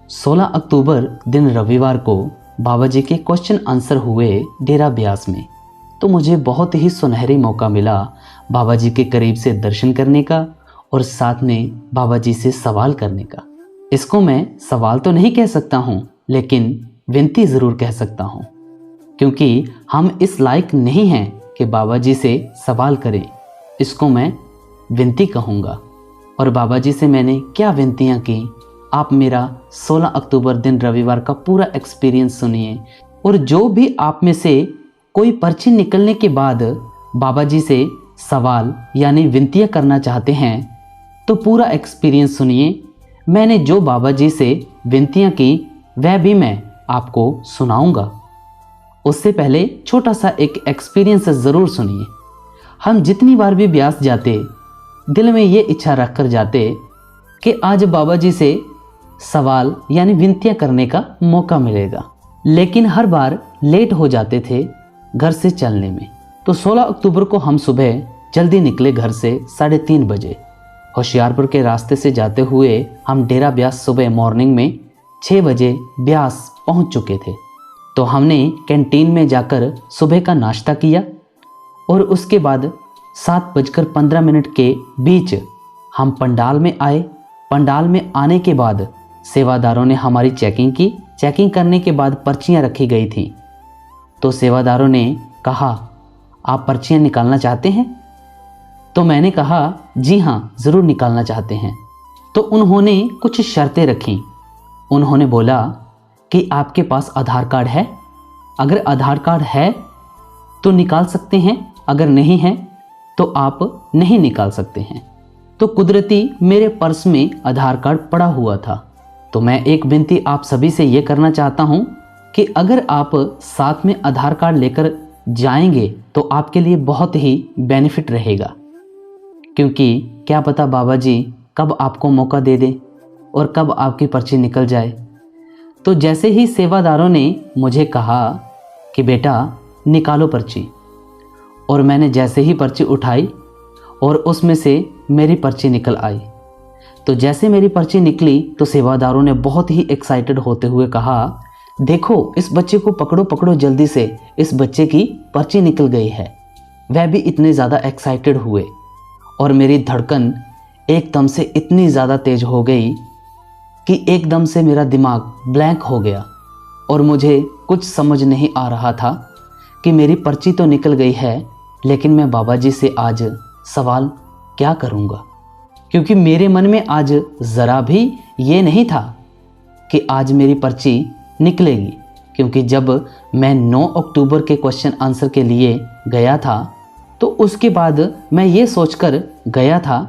16 अक्टूबर दिन रविवार को बाबा जी के क्वेश्चन आंसर हुए डेरा ब्यास में। तो मुझे बहुत ही सुनहरी मौका मिला बाबा जी के करीब से दर्शन करने का और साथ में बाबा जी से सवाल करने का। इसको मैं सवाल तो नहीं कह सकता हूँ, लेकिन विनती ज़रूर कह सकता हूँ, क्योंकि हम इस लायक नहीं हैं कि बाबा जी से सवाल करें। इसको मैं विनती कहूँगा। और बाबा जी से मैंने क्या विनतियाँ की, आप मेरा 16 अक्टूबर दिन रविवार का पूरा एक्सपीरियंस सुनिए। और जो भी आप में से कोई पर्ची निकलने के बाद बाबा जी से सवाल यानी विनतियाँ करना चाहते हैं तो पूरा एक्सपीरियंस सुनिए। मैंने जो बाबा जी से विनतियाँ की वह भी मैं आपको सुनाऊंगा। उससे पहले छोटा सा एक एक्सपीरियंस ज़रूर सुनिए। हम जितनी बार भी ब्यास जाते दिल में ये इच्छा रख कर जाते कि आज बाबा जी से सवाल यानी विनतियाँ करने का मौका मिलेगा, लेकिन हर बार लेट हो जाते थे घर से चलने में। तो 16 अक्टूबर को हम सुबह जल्दी निकले घर से 3:30 बजे। होशियारपुर के रास्ते से जाते हुए हम डेरा ब्यास सुबह मॉर्निंग में 6 बजे ब्यास पहुंच चुके थे। तो हमने कैंटीन में जाकर सुबह का नाश्ता किया और उसके बाद 7:15 के बीच हम पंडाल में आए। पंडाल में आने के बाद सेवादारों ने हमारी चेकिंग की। चेकिंग करने के बाद पर्चियां रखी गई थी। तो सेवादारों ने कहा, आप पर्चियां निकालना चाहते हैं? तो मैंने कहा, जी हाँ, ज़रूर निकालना चाहते हैं। तो उन्होंने कुछ शर्तें रखी। उन्होंने बोला कि आपके पास आधार कार्ड है? अगर आधार कार्ड है तो निकाल सकते हैं, अगर नहीं है तो आप नहीं निकाल सकते हैं। तो कुदरती मेरे पर्स में आधार कार्ड पड़ा हुआ था। तो मैं एक विनती आप सभी से ये करना चाहता हूँ कि अगर आप साथ में आधार कार्ड लेकर जाएंगे तो आपके लिए बहुत ही बेनिफिट रहेगा, क्योंकि क्या पता बाबा जी कब आपको मौका दे दें और कब आपकी पर्ची निकल जाए। तो जैसे ही सेवादारों ने मुझे कहा कि बेटा निकालो पर्ची, और मैंने जैसे ही पर्ची उठाई और उसमें से मेरी पर्ची निकल आई। तो जैसे मेरी पर्ची निकली तो सेवादारों ने बहुत ही एक्साइटेड होते हुए कहा, देखो इस बच्चे को पकड़ो पकड़ो जल्दी से, इस बच्चे की पर्ची निकल गई है। वह भी इतने ज़्यादा एक्साइटेड हुए और मेरी धड़कन एकदम से इतनी ज़्यादा तेज हो गई कि एकदम से मेरा दिमाग ब्लैंक हो गया और मुझे कुछ समझ नहीं आ रहा था कि मेरी पर्ची तो निकल गई है, लेकिन मैं बाबा जी से आज सवाल क्या करूँगा। क्योंकि मेरे मन में आज ज़रा भी ये नहीं था कि आज मेरी पर्ची निकलेगी, क्योंकि जब मैं 9 अक्टूबर के क्वेश्चन आंसर के लिए गया था तो उसके बाद मैं ये सोचकर गया था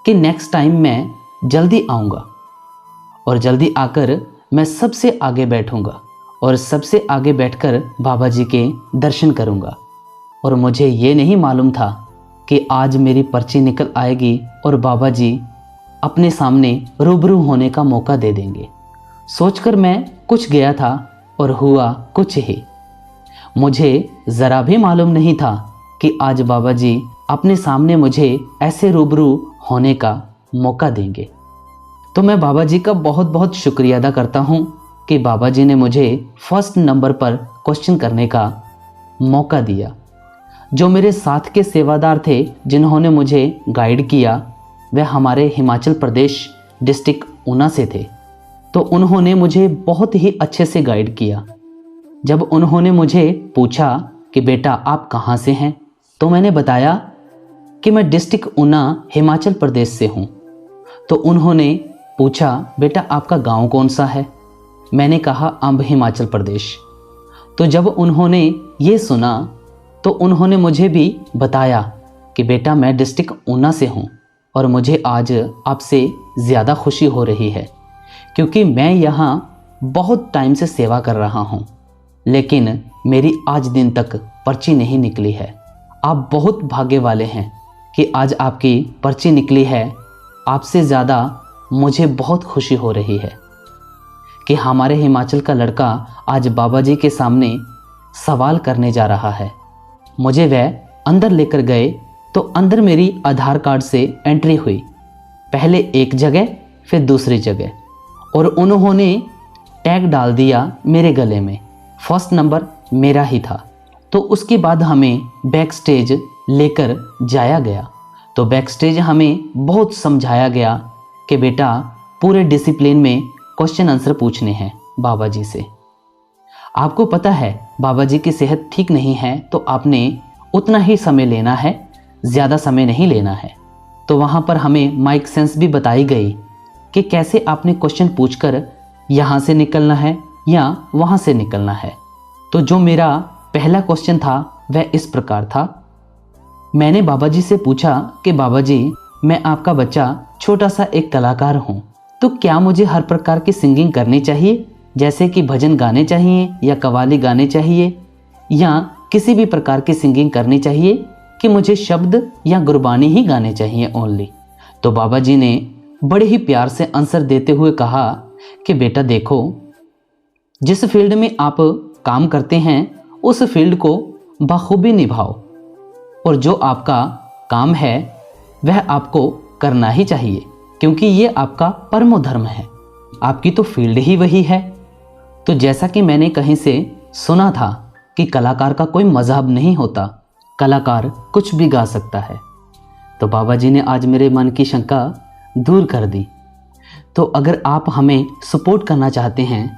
कि नेक्स्ट टाइम मैं जल्दी आऊँगा और जल्दी आकर मैं सबसे आगे बैठूँगा और सबसे आगे बैठकर बाबा जी के दर्शन करूँगा। और मुझे ये नहीं मालूम था कि आज मेरी पर्ची निकल आएगी और बाबा जी अपने सामने रूबरू होने का मौका दे देंगे। सोचकर मैं कुछ गया था और हुआ कुछ ही। मुझे ज़रा भी मालूम नहीं था कि आज बाबा जी अपने सामने मुझे ऐसे रूबरू होने का मौका देंगे। तो मैं बाबा जी का बहुत बहुत शुक्रिया अदा करता हूँ कि बाबा जी ने मुझे फर्स्ट नंबर पर क्वेश्चन करने का मौका दिया। जो मेरे साथ के सेवादार थे जिन्होंने मुझे गाइड किया वह हमारे हिमाचल प्रदेश डिस्ट्रिक्ट ऊना से थे। तो उन्होंने मुझे बहुत ही अच्छे से गाइड किया। जब उन्होंने मुझे पूछा कि बेटा आप कहाँ से हैं, तो मैंने बताया कि मैं डिस्ट्रिक्ट ऊना हिमाचल प्रदेश से हूँ। तो उन्होंने पूछा बेटा आपका गांव कौन सा है? मैंने कहा अंब हिमाचल प्रदेश। तो जब उन्होंने ये सुना तो उन्होंने मुझे भी बताया कि बेटा मैं डिस्ट्रिक्ट ऊना से हूँ और मुझे आज आपसे ज़्यादा खुशी हो रही है, क्योंकि मैं यहाँ बहुत टाइम से सेवा कर रहा हूँ, लेकिन मेरी आज दिन तक पर्ची नहीं निकली है। आप बहुत भाग्य वाले हैं कि आज आपकी पर्ची निकली है। आपसे ज़्यादा मुझे बहुत खुशी हो रही है कि हमारे हिमाचल का लड़का आज बाबा जी के सामने सवाल करने जा रहा है। मुझे वह अंदर लेकर गए तो अंदर मेरी आधार कार्ड से एंट्री हुई, पहले एक जगह फिर दूसरी जगह, और उन्होंने टैग डाल दिया मेरे गले में। फर्स्ट नंबर मेरा ही था। तो उसके बाद हमें बैक स्टेज लेकर जाया गया। तो बैक स्टेज हमें बहुत समझाया गया कि बेटा पूरे डिसिप्लिन में क्वेश्चन आंसर पूछने हैं बाबा जी से। आपको पता है बाबा जी की सेहत ठीक नहीं है, तो आपने उतना ही समय लेना है, ज़्यादा समय नहीं लेना है। तो वहाँ पर हमें माइक सेंस भी बताई गई कि कैसे आपने क्वेश्चन पूछकर यहाँ से निकलना है या वहाँ से निकलना है। तो जो मेरा पहला क्वेश्चन था वह इस प्रकार था। मैंने बाबा जी से पूछा कि बाबा जी, मैं आपका बच्चा छोटा सा एक कलाकार हूँ, तो क्या मुझे हर प्रकार की सिंगिंग करनी चाहिए, जैसे कि भजन गाने चाहिए या कव्वाली गाने चाहिए, या किसी भी प्रकार की सिंगिंग करनी चाहिए कि मुझे शब्द या गुरबानी ही गाने चाहिए ओनली? तो बाबा जी ने बड़े ही प्यार से आंसर देते हुए कहा कि बेटा देखो, जिस फील्ड में आप काम करते हैं उस फील्ड को बखूबी निभाओ, और जो आपका काम है वह आपको करना ही चाहिए, क्योंकि ये आपका परमो धर्म है, आपकी तो फील्ड ही वही है। तो जैसा कि मैंने कहीं से सुना था कि कलाकार का कोई मजहब नहीं होता, कलाकार कुछ भी गा सकता है। तो बाबा जी ने आज मेरे मन की शंका दूर कर दी। तो अगर आप हमें सपोर्ट करना चाहते हैं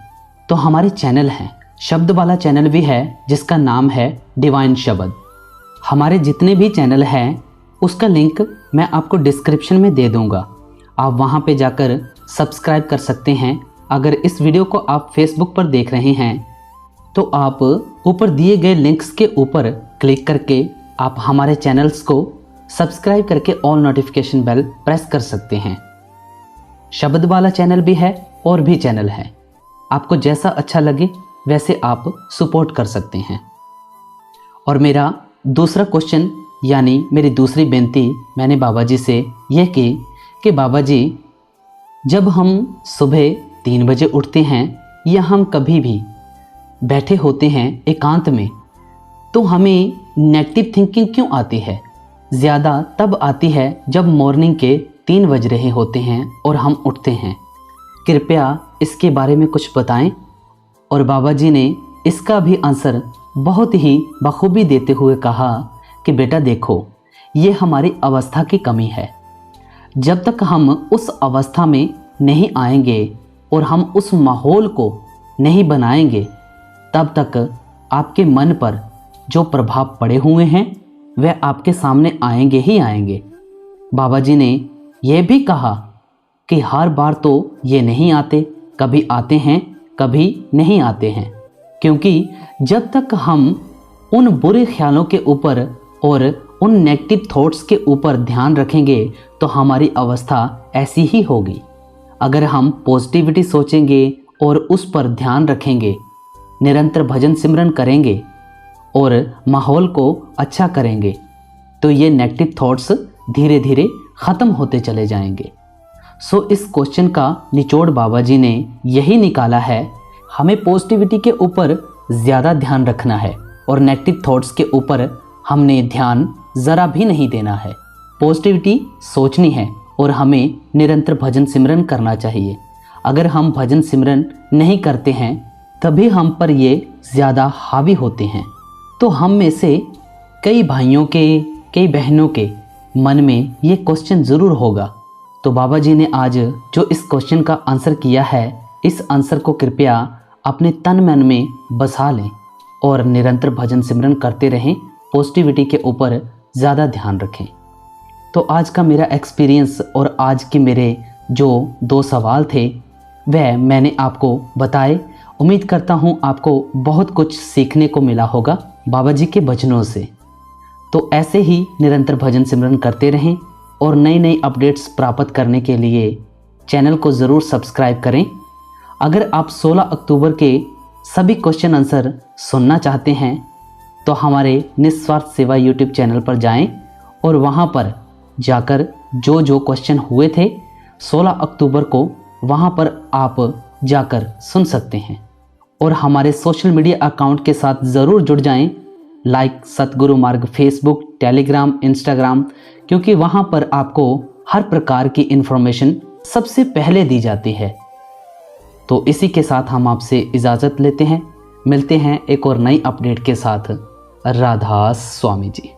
तो हमारे चैनल हैं, शब्द वाला चैनल भी है जिसका नाम है डिवाइन शब्द। हमारे जितने भी चैनल हैं उसका लिंक मैं आपको डिस्क्रिप्शन में दे दूंगा, आप वहां पे जाकर सब्सक्राइब कर सकते हैं। अगर इस वीडियो को आप फेसबुक पर देख रहे हैं तो आप ऊपर दिए गए लिंक्स के ऊपर क्लिक करके आप हमारे चैनल्स को सब्सक्राइब करके ऑल नोटिफिकेशन बेल प्रेस कर सकते हैं। शब्द वाला चैनल भी है और भी चैनल है, आपको जैसा अच्छा लगे वैसे आप सपोर्ट कर सकते हैं। और मेरा दूसरा क्वेश्चन यानी मेरी दूसरी बेनती मैंने बाबा जी से यह की कि बाबा जी, जब हम सुबह 3 बजे उठते हैं या हम कभी भी बैठे होते हैं एकांत में, तो हमें नेगेटिव थिंकिंग क्यों आती है? ज़्यादा तब आती है जब मॉर्निंग के 3 बज रहे होते हैं और हम उठते हैं। कृपया इसके बारे में कुछ बताएं। और बाबा जी ने इसका भी आंसर बहुत ही बखूबी देते हुए कहा कि बेटा देखो, ये हमारी अवस्था की कमी है। जब तक हम उस अवस्था में नहीं आएंगे और हम उस माहौल को नहीं बनाएंगे, तब तक आपके मन पर जो प्रभाव पड़े हुए हैं वह आपके सामने आएंगे ही आएंगे। बाबा जी ने यह भी कहा कि हर बार तो ये नहीं आते, कभी आते हैं कभी नहीं आते हैं, क्योंकि जब तक हम उन बुरे ख्यालों के ऊपर और उन नेगेटिव थॉट्स के ऊपर ध्यान रखेंगे तो हमारी अवस्था ऐसी ही होगी। अगर हम पॉजिटिविटी सोचेंगे और उस पर ध्यान रखेंगे, निरंतर भजन सिमरन करेंगे और माहौल को अच्छा करेंगे, तो ये नेगेटिव थॉट्स धीरे धीरे ख़त्म होते चले जाएंगे। सो इस क्वेश्चन का निचोड़ बाबा जी ने यही निकाला है, हमें पॉजिटिविटी के ऊपर ज़्यादा ध्यान रखना है और नेगेटिव थॉट्स के ऊपर हमने ध्यान ज़रा भी नहीं देना है। पॉजिटिविटी सोचनी है और हमें निरंतर भजन सिमरन करना चाहिए। अगर हम भजन सिमरन नहीं करते हैं तभी हम पर ये ज़्यादा हावी होते हैं। तो हम में से कई भाइयों के, कई बहनों के मन में ये क्वेश्चन ज़रूर होगा। तो बाबा जी ने आज जो इस क्वेश्चन का आंसर किया है, इस आंसर को कृपया अपने तन मन में बसा लें और निरंतर भजन सिमरन करते रहें, पॉजिटिविटी के ऊपर ज़्यादा ध्यान रखें। तो आज का मेरा एक्सपीरियंस और आज के मेरे जो 2 सवाल थे वह मैंने आपको बताए। उम्मीद करता हूँ आपको बहुत कुछ सीखने को मिला होगा बाबा जी के वचनों से। तो ऐसे ही निरंतर भजन सिमरन करते रहें और नई नई अपडेट्स प्राप्त करने के लिए चैनल को ज़रूर सब्सक्राइब करें। अगर आप 16 अक्टूबर के सभी क्वेश्चन आंसर सुनना चाहते हैं तो हमारे निस्वार्थ सेवा यूट्यूब चैनल पर जाएं और वहां पर जाकर जो क्वेश्चन हुए थे 16 अक्टूबर को वहां पर आप जाकर सुन सकते हैं। और हमारे सोशल मीडिया अकाउंट के साथ ज़रूर जुड़ जाएं, लाइक सतगुरु मार्ग फेसबुक, टेलीग्राम, इंस्टाग्राम, क्योंकि वहां पर आपको हर प्रकार की इन्फॉर्मेशन सबसे पहले दी जाती है। तो इसी के साथ हम आपसे इजाज़त लेते हैं। मिलते हैं एक और नई अपडेट के साथ। राधा स्वामी जी।